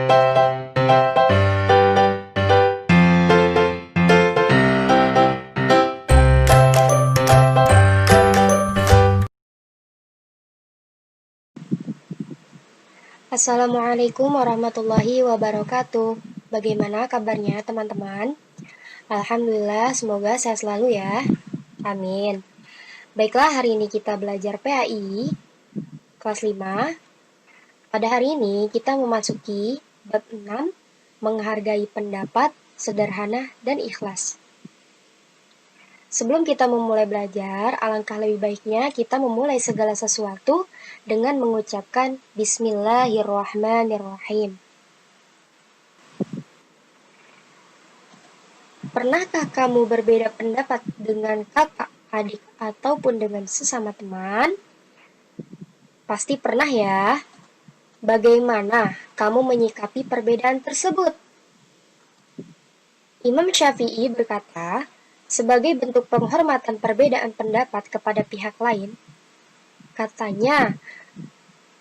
Assalamualaikum warahmatullahi wabarakatuh. Bagaimana kabarnya teman-teman? Alhamdulillah, semoga sehat selalu ya. Amin. Baiklah, hari ini kita belajar PAI kelas 5. Pada hari ini kita memasuki bab 6, menghargai pendapat, sederhana, dan ikhlas. Sebelum kita memulai belajar, alangkah lebih baiknya kita memulai segala sesuatu dengan mengucapkan Bismillahirrahmanirrahim. Pernahkah kamu berbeda pendapat dengan kakak, adik, ataupun dengan sesama teman? Pasti pernah ya. Bagaimana kamu menyikapi perbedaan tersebut? Imam Syafi'i berkata, sebagai bentuk penghormatan perbedaan pendapat kepada pihak lain, katanya,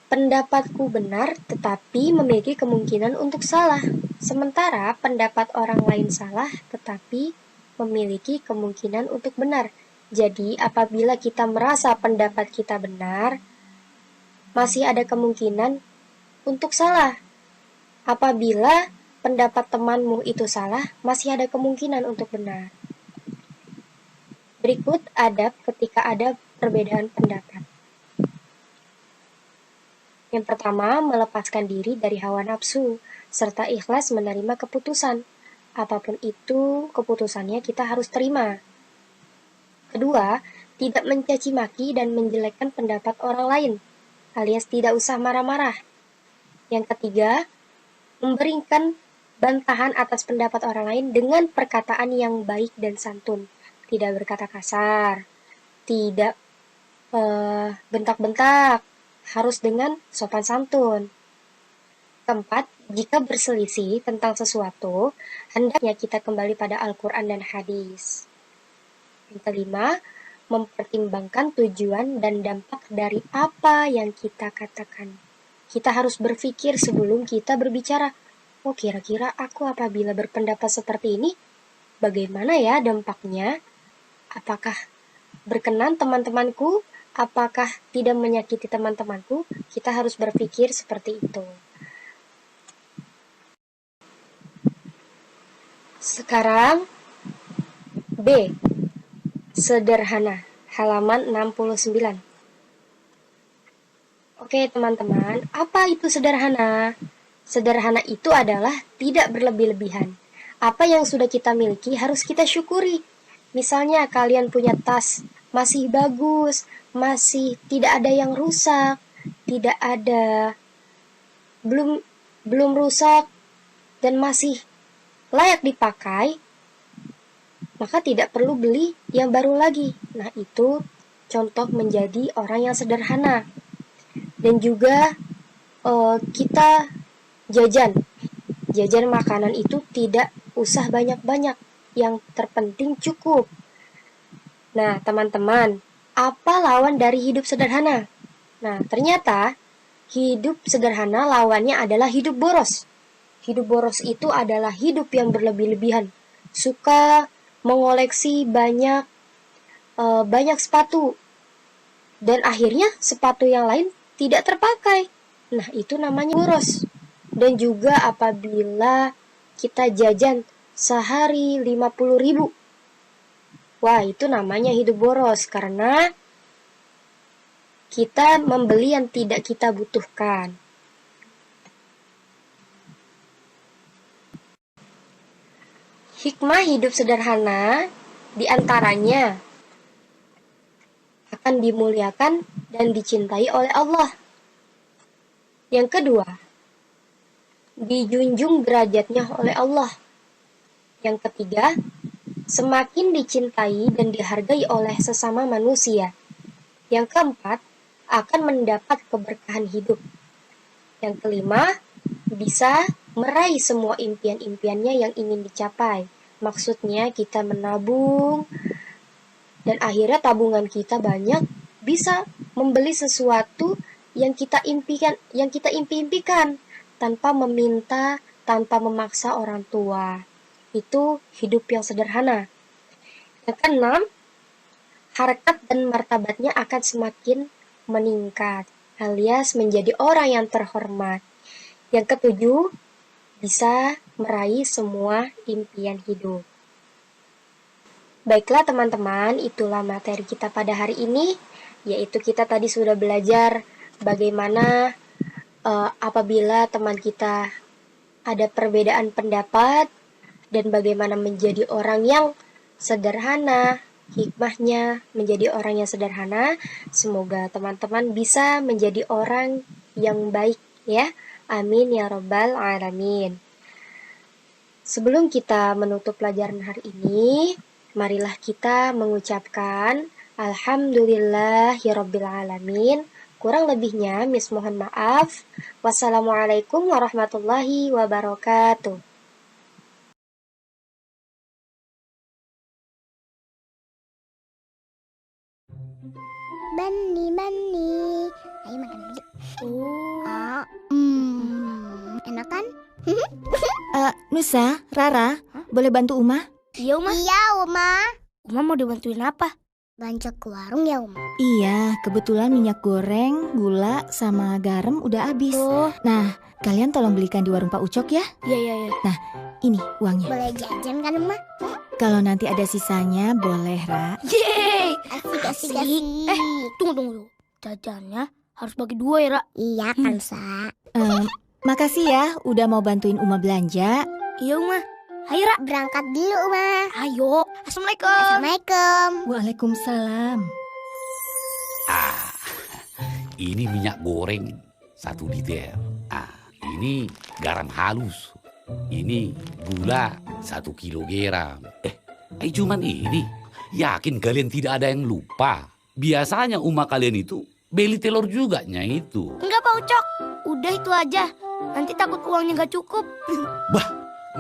pendapatku benar tetapi memiliki kemungkinan untuk salah, sementara pendapat orang lain salah tetapi memiliki kemungkinan untuk benar. Jadi, apabila kita merasa pendapat kita benar, masih ada kemungkinan untuk salah. Apabila pendapat temanmu itu salah, masih ada kemungkinan untuk benar. Berikut adab ketika ada perbedaan pendapat. Yang pertama, melepaskan diri dari hawa nafsu, serta ikhlas menerima keputusan. Apapun itu, keputusannya kita harus terima. Kedua, tidak mencaci maki dan menjelekkan pendapat orang lain, alias tidak usah marah-marah. Yang ketiga, memberikan bantahan atas pendapat orang lain dengan perkataan yang baik dan santun. Tidak berkata kasar, tidak bentak-bentak, harus dengan sopan santun. Keempat, jika berselisih tentang sesuatu, hendaknya kita kembali pada Al-Quran dan hadis. Yang kelima, mempertimbangkan tujuan dan dampak dari apa yang kita katakan. Kita harus berpikir sebelum kita berbicara. Oh, kira-kira aku apabila berpendapat seperti ini, bagaimana ya dampaknya? Apakah berkenan teman-temanku? Apakah tidak menyakiti teman-temanku? Kita harus berpikir seperti itu. Sekarang B. Sederhana, halaman 69. Oke teman-teman, apa itu sederhana? Sederhana itu adalah tidak berlebih-lebihan. Apa yang sudah kita miliki harus kita syukuri. Misalnya kalian punya tas, masih bagus, masih tidak ada yang rusak, tidak ada, belum rusak, dan masih layak dipakai, maka tidak perlu beli yang baru lagi. Nah, itu contoh menjadi orang yang sederhana. Dan juga kita jajan makanan itu tidak usah banyak-banyak, yang terpenting cukup. Nah, teman-teman, apa lawan dari hidup sederhana? Nah, ternyata hidup sederhana lawannya adalah hidup boros. Hidup boros itu adalah hidup yang berlebih-lebihan, suka mengoleksi banyak sepatu, dan akhirnya sepatu yang lain tidak terpakai. Nah, itu namanya boros. Dan juga apabila kita jajan sehari 50.000, wah, itu namanya hidup boros, karena kita membeli yang tidak kita butuhkan. Hikmah hidup sederhana diantaranya akan dimuliakan dan dicintai oleh Allah. Yang kedua, dijunjung derajatnya oleh Allah. Yang ketiga, semakin dicintai dan dihargai oleh sesama manusia. Yang keempat, akan mendapat keberkahan hidup. Yang kelima, bisa meraih semua impian-impiannya yang ingin dicapai. Maksudnya kita menabung, dan akhirnya tabungan kita banyak, bisa membeli sesuatu yang kita impikan. tanpa meminta, tanpa memaksa orang tua. Itu hidup yang sederhana. Yang keenam, harkat dan martabatnya akan semakin meningkat, alias menjadi orang yang terhormat. Yang ketujuh, bisa meraih semua impian hidup. Baiklah teman-teman, itulah materi kita pada hari ini, yaitu kita tadi sudah belajar bagaimana apabila teman kita ada perbedaan pendapat dan bagaimana menjadi orang yang sederhana, hikmahnya menjadi orang yang sederhana. Semoga teman-teman bisa menjadi orang yang baik ya. Amin ya robbal alamin. Sebelum kita menutup pelajaran hari ini, marilah kita mengucapkan Alhamdulillahirabbil alamin. Kurang lebihnya Miss mohon maaf. Wassalamualaikum warahmatullahi wabarakatuh. Bani, ayo makan dulu. Enak kan? Nusa, Rara, boleh bantu Uma? Iya, Uma. Iya, Uma. Uma mau dibantuin apa? Belanja ke warung ya, Uma. Iya, kebetulan minyak goreng, gula, sama garam udah habis. Oh. Nah, kalian tolong belikan di warung Pak Ucok ya. Iya. Nah, ini uangnya. Boleh jajan kan, Uma? Kalau nanti ada sisanya, boleh, Ra. Yeay! Asik. Tunggu. Jajannya harus bagi 2 ya, Ra? Iya kan, Sa. Makasih ya, udah mau bantuin Uma belanja. Iya, Uma. Ayo, Ra. Berangkat dulu, Uma. Ayo. Assalamualaikum. Assalamualaikum. Waalaikumsalam. Ini minyak goreng 1 liter. Ini garam halus. Ini gula 1 kilogram. Cuman ini. Yakin kalian tidak ada yang lupa? Biasanya Uma kalian itu beli telur juga itu. Enggak, Pak Ucok. Udah itu aja. Nanti takut uangnya nggak cukup. Bah,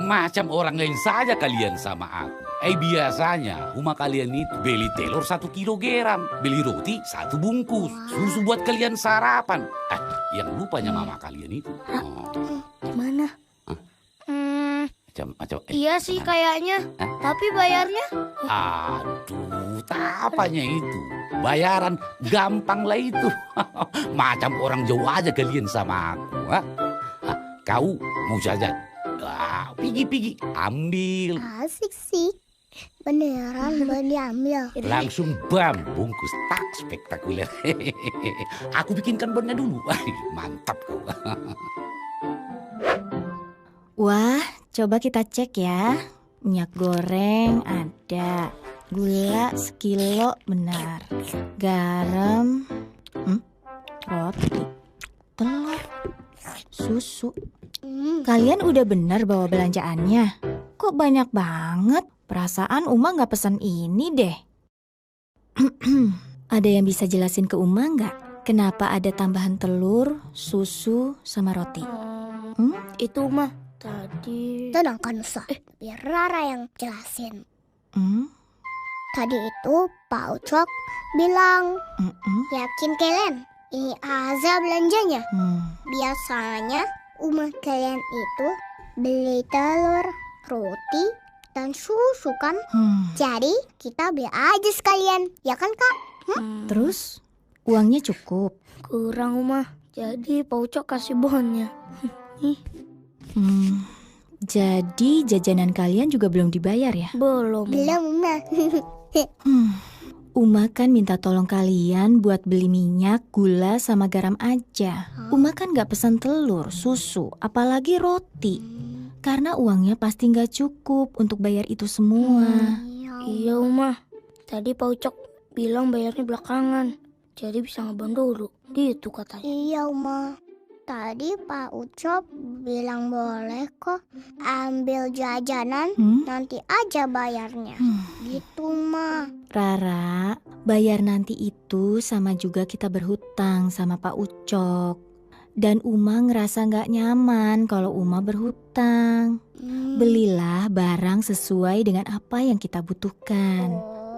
macam orang lain saja kalian sama aku. Biasanya Uma kalian itu beli telur 1 kilogram, beli roti 1 bungkus, susu buat kalian sarapan. Yang lupanya mama kalian itu. Gimana? Macam Iya sih kayaknya. Tapi bayarnya? Aduh, tapanya itu. Bayaran gampang lah itu. Macam orang jauh aja kalian sama aku. Kau mau jajan? Pigi, ambil. Asik sih. Beneran boleh diambil. Langsung bam, bungkus. Tak spektakuler. Aku bikinkan bonnya dulu. Mantap kau. Wah, coba kita cek ya. Minyak goreng ada. Gula 1 kilo benar. Garam, roti, telur, susu. Kalian udah benar bawa belanjaannya? Kok banyak banget? Perasaan Uma gak pesan ini deh. Ada yang bisa jelasin ke Uma gak? Kenapa ada tambahan telur, susu, sama roti? Itu mah tadi. Tenang kan, Sa. Biar Rara yang jelasin. Tadi itu Pak Ucok bilang, yakin kalian ini aja belanjanya? Biasanya rumah kalian itu beli telur, roti, dan susu kan? Jadi kita beli aja sekalian, ya kan Kak? Terus uangnya cukup? Kurang, Uma. Jadi Pak Ucok kasih bonnya. Jadi jajanan kalian juga belum dibayar ya? Belum. Uma. Uma kan minta tolong kalian buat beli minyak, gula, sama garam aja. Uma kan gak pesan telur, susu, apalagi roti. Karena uangnya pasti gak cukup untuk bayar itu semua. Iya, Uma. Tadi Pak Ucok bilang bayarnya belakangan. Jadi bisa ngebang dulu. Gitu katanya. Iya, Uma. Tadi Pak Ucok bilang boleh kok ambil jajanan, nanti aja bayarnya. Gitu, Ma. Rara, bayar nanti itu sama juga kita berhutang sama Pak Ucok. Dan Uma ngerasa gak nyaman kalau Uma berhutang. Belilah barang sesuai dengan apa yang kita butuhkan.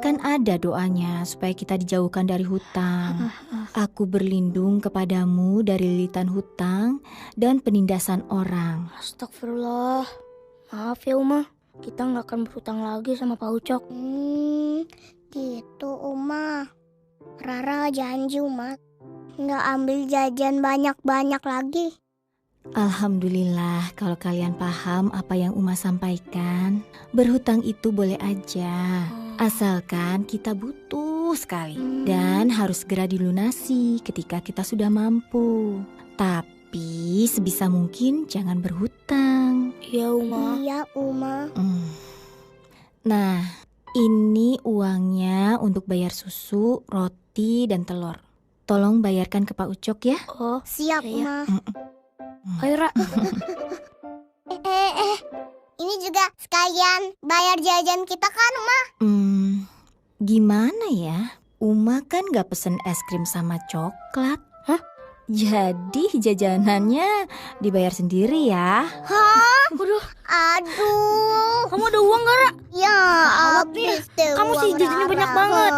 Kan ada doanya supaya kita dijauhkan dari hutang. Aku berlindung kepadamu dari lilitan hutang dan penindasan orang. Astagfirullah. Maaf ya Uma, kita nggak akan berhutang lagi sama Pak Ucok. Gitu Uma. Rara janji Uma nggak ambil jajan banyak-banyak lagi. Alhamdulillah kalau kalian paham apa yang Uma sampaikan. Berhutang itu boleh aja, asalkan kita butuh sekali dan harus segera dilunasi ketika kita sudah mampu. Tapi sebisa mungkin jangan berhutang. Iya Uma. Iya Uma. Nah, ini uangnya untuk bayar susu, roti, dan telur. Tolong bayarkan ke Pak Ucok ya. Oh, siap iya. Uma. Ayo Ra. Ini juga sekalian bayar jajan kita kan Uma? Gimana ya? Uma kan gak pesen es krim sama coklat. Hah? Jadi jajanannya dibayar sendiri ya. Hah? Aduh. Aduh. Kamu ada uang gak Ra? Ya Banget habis ya. deh Kamu sih uang jajannya banyak Rara. banget.